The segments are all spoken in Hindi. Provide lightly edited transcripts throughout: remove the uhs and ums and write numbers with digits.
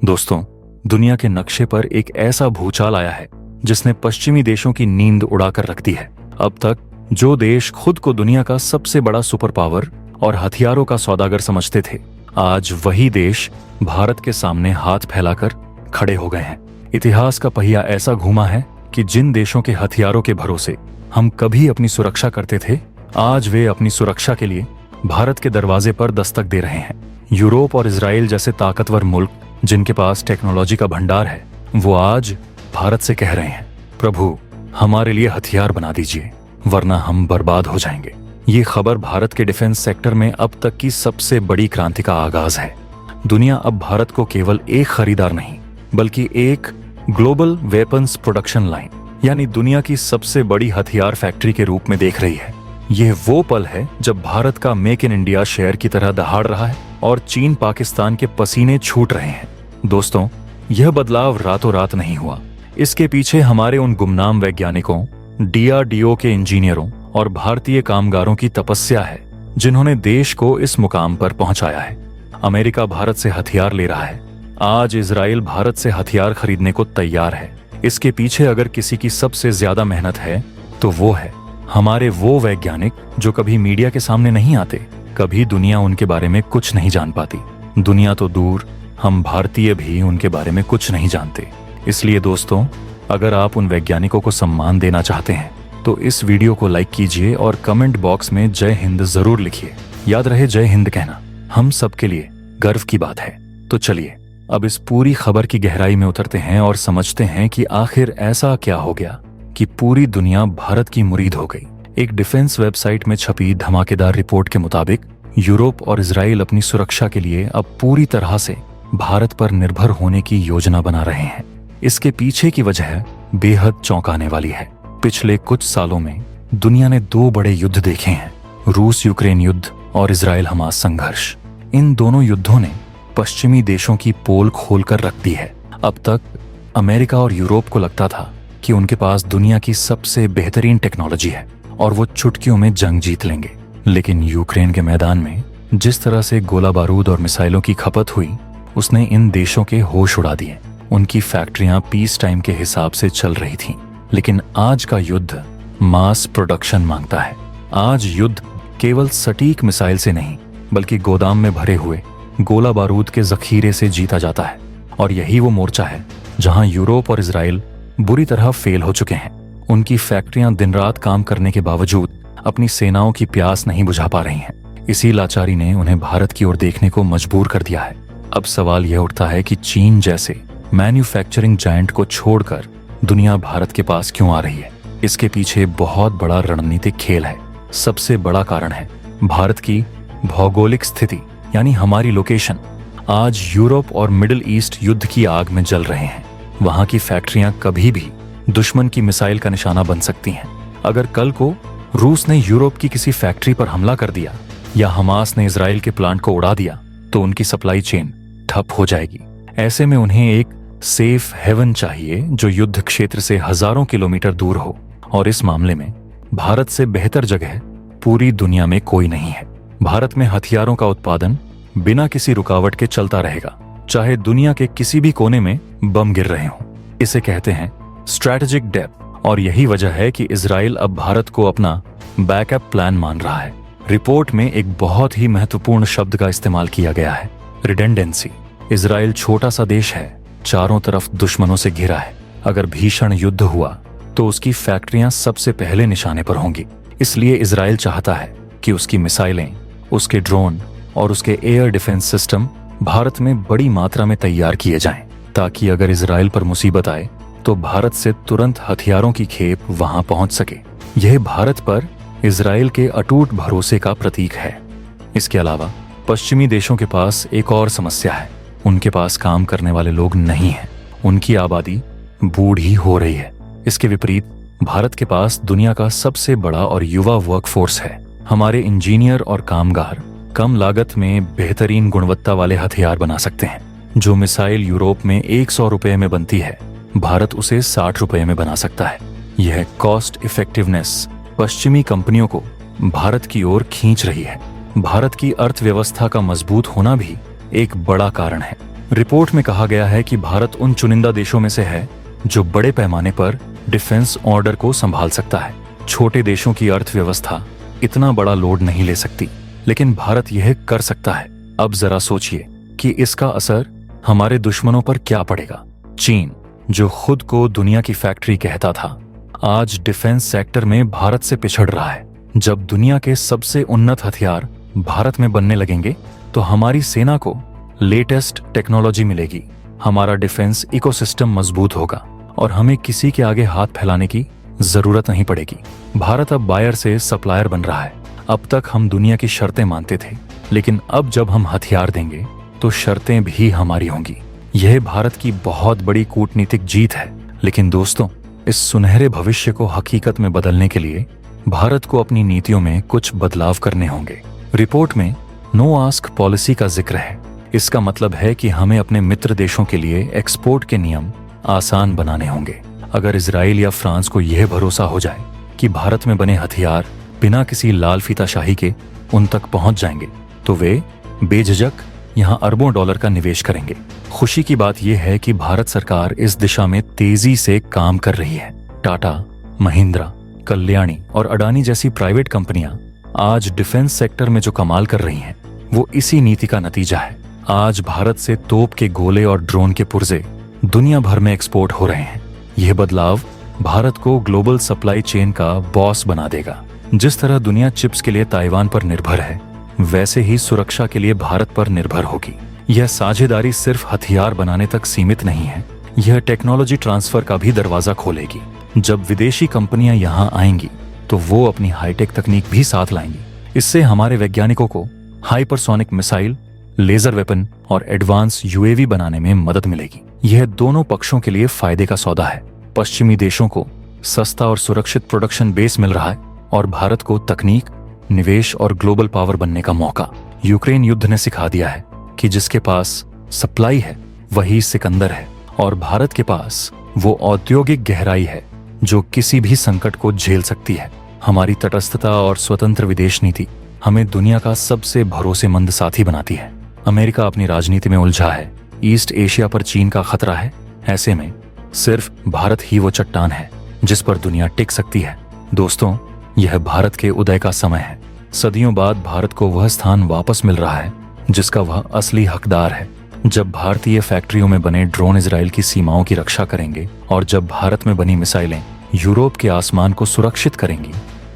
दोस्तों, दुनिया के नक्शे पर एक ऐसा भूचाल आया है जिसने पश्चिमी देशों की नींद उड़ाकर रख दी है। अब तक जो देश खुद को दुनिया का सबसे बड़ा सुपर पावर और हथियारों का सौदागर समझते थे, आज वही देश भारत के सामने हाथ फैलाकर खड़े हो गए हैं। इतिहास का पहिया ऐसा घूमा है कि जिन देशों के हथियारों के भरोसे हम कभी अपनी सुरक्षा करते थे, आज वे अपनी सुरक्षा के लिए भारत के दरवाजे पर दस्तक दे रहे हैं। यूरोप और इजराइल जैसे ताकतवर मुल्क जिनके पास टेक्नोलॉजी का भंडार है, वो आज भारत से कह रहे हैं, प्रभु हमारे लिए हथियार बना दीजिए, वरना हम बर्बाद हो जाएंगे। ये खबर भारत के डिफेंस सेक्टर में अब तक की सबसे बड़ी क्रांति का आगाज है। दुनिया अब भारत को केवल एक खरीदार नहीं, बल्कि एक ग्लोबल वेपन्स प्रोडक्शन लाइन यानी दुनिया की सबसे बड़ी हथियार फैक्ट्री के रूप में देख रही है। यह वो पल है जब भारत का मेक इन इंडिया शेयर की तरह दहाड़ रहा है और चीन पाकिस्तान के पसीने छूट रहे हैं। दोस्तों, यह बदलाव रातों रात नहीं हुआ। इसके पीछे हमारे उन गुमनाम वैज्ञानिकों, DRDO के इंजीनियरों और भारतीय कामगारों की तपस्या है, जिन्होंने देश को इस मुकाम पर पहुंचाया है। अमेरिका भारत से हथियार ले रहा है, आज इजराइल भारत से हथियार खरीदने को तैयार है। इसके पीछे अगर किसी की सबसे ज्यादा मेहनत है तो वो है हमारे वो वैज्ञानिक जो कभी मीडिया के सामने नहीं आते, कभी दुनिया उनके बारे में कुछ नहीं जान पाती। दुनिया तो दूर, हम भारतीय भी उनके बारे में कुछ नहीं जानते। इसलिए दोस्तों, अगर आप उन वैज्ञानिकों को सम्मान देना चाहते हैं तो इस वीडियो को लाइक कीजिए और कमेंट बॉक्स में जय हिंद जरूर लिखिए। याद रहे, जय हिंद कहना हम सबके लिए गर्व की बात है। तो चलिए अब इस पूरी खबर की गहराई में उतरते हैं और समझते हैं कि आखिर ऐसा क्या हो गया कि पूरी दुनिया भारत की मुरीद हो गई। एक डिफेंस वेबसाइट में छपी धमाकेदार रिपोर्ट के मुताबिक यूरोप और इजराइल अपनी सुरक्षा के लिए अब पूरी तरह से भारत पर निर्भर होने की योजना बना रहे हैं। इसके पीछे की वजह बेहद चौंकाने वाली है। पिछले कुछ सालों में दुनिया ने दो बड़े युद्ध देखे हैं, रूस यूक्रेन युद्ध और इजराइल हमास संघर्ष। इन दोनों युद्धों ने पश्चिमी देशों की पोल खोलकर रख दी है। अब तक अमेरिका और यूरोप को लगता था कि उनके पास दुनिया की सबसे बेहतरीन टेक्नोलॉजी है और वो चुटकियों में जंग जीत लेंगे। लेकिन यूक्रेन के मैदान में जिस तरह से गोला बारूद और मिसाइलों की खपत हुई, उसने इन देशों के होश उड़ा दिए। उनकी फैक्ट्रियां पीस टाइम के हिसाब से चल रही थीं। लेकिन आज का युद्ध मास प्रोडक्शन मांगता है। आज युद्ध केवल सटीक मिसाइल से नहीं, बल्कि गोदाम में भरे हुए गोला बारूद के जखीरे से जीता जाता है। और यही वो मोर्चा है जहां यूरोप और इजराइल बुरी तरह फेल हो चुके हैं। उनकी फैक्ट्रियां दिन रात काम करने के बावजूद अपनी सेनाओं की प्यास नहीं बुझा पा रही हैं। इसी लाचारी ने उन्हें भारत की ओर देखने को मजबूर कर दिया है। अब सवाल यह उठता है कि चीन जैसे मैन्युफैक्चरिंग जायंट को छोड़कर दुनिया भारत के पास क्यों आ रही है। इसके पीछे बहुत बड़ा रणनीतिक खेल है। सबसे बड़ा कारण है भारत की भौगोलिक स्थिति, यानी हमारी लोकेशन। आज यूरोप और मिडिल ईस्ट युद्ध की आग में जल रहे हैं। वहां की फैक्ट्रियां कभी भी दुश्मन की मिसाइल का निशाना बन सकती हैं। अगर कल को रूस ने यूरोप की किसी फैक्ट्री पर हमला कर दिया या हमास ने इजराइल के प्लांट को उड़ा दिया, तो उनकी सप्लाई चेन ठप हो जाएगी। ऐसे में उन्हें एक सेफ हेवन चाहिए जो युद्ध क्षेत्र से हजारों किलोमीटर दूर हो। और इस मामले में भारत से बेहतर जगह पूरी दुनिया में कोई नहीं है। भारत में हथियारों का उत्पादन बिना किसी रुकावट के चलता रहेगा, चाहे दुनिया के किसी भी कोने में बम गिर रहे हों। इसे कहते हैं स्ट्रैटेजिक डेप्थ। और यही वजह है कि इजराइल अब भारत को अपना बैकअप प्लान मान रहा है। रिपोर्ट में एक बहुत ही महत्वपूर्ण शब्द का इस्तेमाल किया गया है, रिडेंडेंसी। इजराइल छोटा सा देश है, चारों तरफ दुश्मनों से घिरा है। अगर भीषण युद्ध हुआ तो उसकी फैक्ट्रियां सबसे पहले निशाने पर होंगी। इसलिए इजराइल चाहता है कि उसकी मिसाइलें, उसके ड्रोन और उसके एयर डिफेंस सिस्टम भारत में बड़ी मात्रा में तैयार किए जाएं, ताकि अगर इजराइल पर मुसीबत आए तो भारत से तुरंत हथियारों की खेप वहां पहुंच सके। यह भारत पर इजराइल के अटूट भरोसे का प्रतीक है। इसके अलावा पश्चिमी देशों के पास एक और समस्या है। उनके पास काम करने वाले लोग नहीं हैं। उनकी आबादी बूढ़ी हो रही है। इसके विपरीत भारत के पास दुनिया का सबसे बड़ा और युवा वर्कफोर्स है। हमारे इंजीनियर और कामगार कम लागत में बेहतरीन गुणवत्ता वाले हथियार बना सकते हैं। जो मिसाइल यूरोप में 100 रुपए में बनती है, भारत उसे 60 रुपए में बना सकता है। यह कॉस्ट इफेक्टिवनेस पश्चिमी कंपनियों को भारत की ओर खींच रही है। भारत की अर्थव्यवस्था का मजबूत होना भी एक बड़ा कारण है। रिपोर्ट में कहा गया है कि भारत उन चुनिंदा देशों में से है जो बड़े पैमाने पर डिफेंस ऑर्डर को संभाल सकता है। छोटे देशों की अर्थव्यवस्था इतना बड़ा लोड नहीं ले सकती, लेकिन भारत यह कर सकता है। अब जरा सोचिए कि इसका असर हमारे दुश्मनों पर क्या पड़ेगा। चीन, जो खुद को दुनिया की फैक्ट्री कहता था, आज डिफेंस सेक्टर में भारत से पिछड़ रहा है। जब दुनिया के सबसे उन्नत हथियार भारत में बनने लगेंगे तो हमारी सेना को लेटेस्ट टेक्नोलॉजी मिलेगी, हमारा डिफेंस इकोसिस्टम मजबूत होगा और हमें किसी के आगे हाथ फैलाने की जरूरत नहीं पड़ेगी। भारत अब बायर से सप्लायर बन रहा है। अब तक हम दुनिया की शर्तें मानते थे, लेकिन अब जब हम हथियार देंगे तो शर्तें भी हमारी होंगी। यह भारत की बहुत बड़ी कूटनीतिक जीत है। लेकिन दोस्तों, इस सुनहरे भविष्य को हकीकत में बदलने के लिए भारत को अपनी नीतियों में कुछ बदलाव करने होंगे। रिपोर्ट में नो आस्क पॉलिसी का जिक्र है। इसका मतलब है कि हमें अपने मित्र देशों के लिए एक्सपोर्ट के नियम आसान बनाने होंगे। अगर इजराइल या फ्रांस को यह भरोसा हो जाए कि भारत में बने हथियार बिना किसी लाल फीताशाही के उन तक पहुंच जाएंगे, तो वे बेझिझक यहां अरबों डॉलर का निवेश करेंगे। खुशी की बात यह है कि भारत सरकार इस दिशा में तेजी से काम कर रही है। टाटा, महिंद्रा, कल्याणी और अडानी जैसी प्राइवेट कंपनियां आज डिफेंस सेक्टर में जो कमाल कर रही हैं, वो इसी नीति का नतीजा है। आज भारत से तोप के गोले और ड्रोन के पुर्जे दुनिया भर में एक्सपोर्ट हो रहे हैं। यह बदलाव भारत को ग्लोबल सप्लाई चेन का बॉस बना देगा। जिस तरह दुनिया चिप्स के लिए ताइवान पर निर्भर है, वैसे ही सुरक्षा के लिए भारत पर निर्भर होगी। यह साझेदारी सिर्फ हथियार बनाने तक सीमित नहीं है, यह टेक्नोलॉजी ट्रांसफर का भी दरवाजा खोलेगी। जब विदेशी कंपनियां यहां आएंगी तो वो अपनी हाईटेक तकनीक भी साथ लाएंगी। इससे हमारे वैज्ञानिकों को हाइपरसोनिक मिसाइल, लेजर वेपन और एडवांस यूएवी बनाने में मदद मिलेगी। यह दोनों पक्षों के लिए फायदे का सौदा है। पश्चिमी देशों को सस्ता और सुरक्षित प्रोडक्शन बेस मिल रहा है और भारत को तकनीक, निवेश और ग्लोबल पावर बनने का मौका। यूक्रेन युद्ध ने सिखा दिया है कि जिसके पास सप्लाई है वही सिकंदर है, और भारत के पास वो औद्योगिक गहराई है जो किसी भी संकट को झेल सकती है। हमारी तटस्थता और स्वतंत्र विदेश नीति हमें दुनिया का सबसे भरोसेमंद साथी बनाती है। अमेरिका अपनी राजनीति में उलझा है, ईस्ट एशिया पर चीन का खतरा है। ऐसे में सिर्फ भारत ही वो चट्टान है जिस पर दुनिया टिक सकती है। दोस्तों, यह भारत के उदय का समय है। सदियों बाद भारत को वह स्थान वापस मिल रहा है जिसका वह असली हकदार है। जब भारतीय फैक्ट्रियों में बने ड्रोन इजराइल की सीमाओं की रक्षा करेंगे और जब भारत में बनी मिसाइलें यूरोप के आसमान को सुरक्षित करेंगी,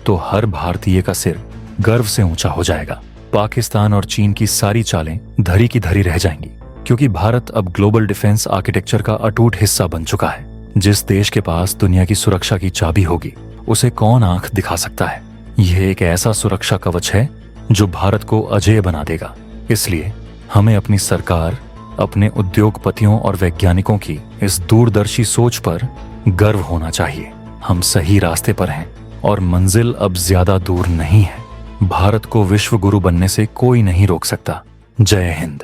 तो हर भारतीय का सिर गर्व से ऊंचा हो जाएगा। पाकिस्तान और चीन की सारी चालें धरी की धरी रह जाएंगी, क्योंकि भारत अब ग्लोबल डिफेंस आर्किटेक्चर का अटूट हिस्सा बन चुका है। जिस देश के पास दुनिया की सुरक्षा की चाबी होगी, उसे कौन आंख दिखा सकता है। यह एक ऐसा सुरक्षा कवच है जो भारत को अजेय बना देगा। इसलिए हमें अपनी सरकार, अपने उद्योगपतियों और वैज्ञानिकों की इस दूरदर्शी सोच पर गर्व होना चाहिए। हम सही रास्ते पर हैं और मंजिल अब ज्यादा दूर नहीं है। भारत को विश्व गुरु बनने से कोई नहीं रोक सकता। जय हिंद।